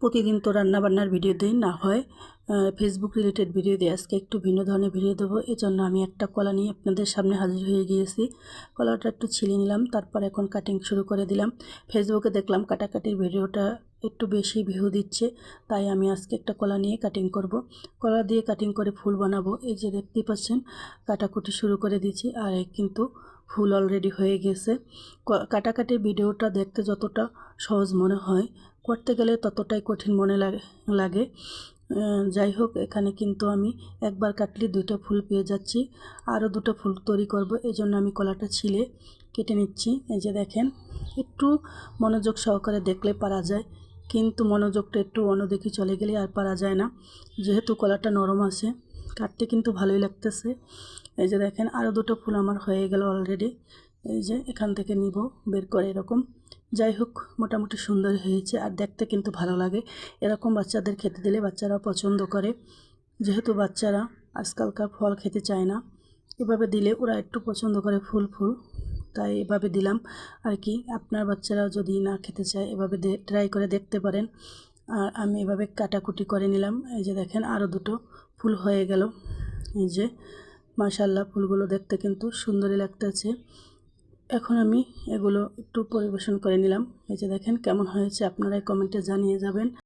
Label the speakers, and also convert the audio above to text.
Speaker 1: প্রতিদিন তো রান্নাবান্নার ভিডিও দিই না হয় ফেসবুক রিলেটেড ভিডিও দিই। আজকে একটু ভিন্ন ধরনের ভিডিও দেবো, এজন্য আমি একটা কলা নিয়ে আপনাদের সামনে হাজির হয়ে গিয়েছি। কলাটা একটু ছিলে নিলাম, তারপর এখন কাটিং শুরু করে দিলাম। ফেসবুকে দেখলাম কাটাকাটির ভিডিওটা একটু বেশি ভিউ দিচ্ছে, তাই আমি আজকে একটা কলা নিয়ে কাটিং করব। কলা দিয়ে কাটিং করে ফুল বানাবো। এই যে দেখতেই পাচ্ছেন কাটাকুটি শুরু করে দিয়েছি, আর কিন্তু ফুল অলরেডি হয়ে গেছে। কাটাকাটির ভিডিওটা দেখতে যতটা সহজ মনে হয়, করতে গেলে ততটাই কঠিন মনে লাগে। যাই হোক, এখানে কিন্তু আমি একবার কাটলে দুটো ফুল পেয়ে যাচ্ছি। আরও দুটো ফুল তৈরি করব, এই জন্য আমি কলাটা ছিলে কেটে নিচ্ছি। এই যে দেখেন, একটু মনোযোগ সহকারে দেখলে পারা যায়, কিন্তু মনোযোগটা একটু অন্যদিকে চলে গেলে আর পারা যায় না। যেহেতু কলাটা নরম আছে, কাটতে কিন্তু ভালোই লাগতেছে। এই যে দেখেন, আরও দুটো ফুল আমার হয়ে গেল অলরেডি। এই যে এখান থেকে নিব বের করে এরকম। যাই হোক, মোটামুটি সুন্দর হয়েছে, আর দেখতে কিন্তু ভালো লাগে। এরকম বাচ্চাদের খেতে দিলে বাচ্চারা পছন্দ করে। যেহেতু বাচ্চারা আজকালকার ফল খেতে চায় না, এভাবে দিলে ওরা একটু পছন্দ করে ফুল ফুল, তাই এভাবে দিলাম আর কি। আপনার বাচ্চারা যদি না খেতে চায়, এভাবে ট্রাই করে দেখতে পারেন। আর আমি এভাবে কাটাকুটি করে নিলাম। এই যে দেখেন, আরও দুটো ফুল হয়ে গেল। এই যে মাশাআল্লাহ, ফুলগুলো দেখতে কিন্তু সুন্দরই লাগতেছে। এখন আমি এগুলো একটু পরিবেশন করে নিলাম। এই যে দেখেন কেমন হয়েছে, আপনারা কমেন্টে জানিয়ে যাবেন।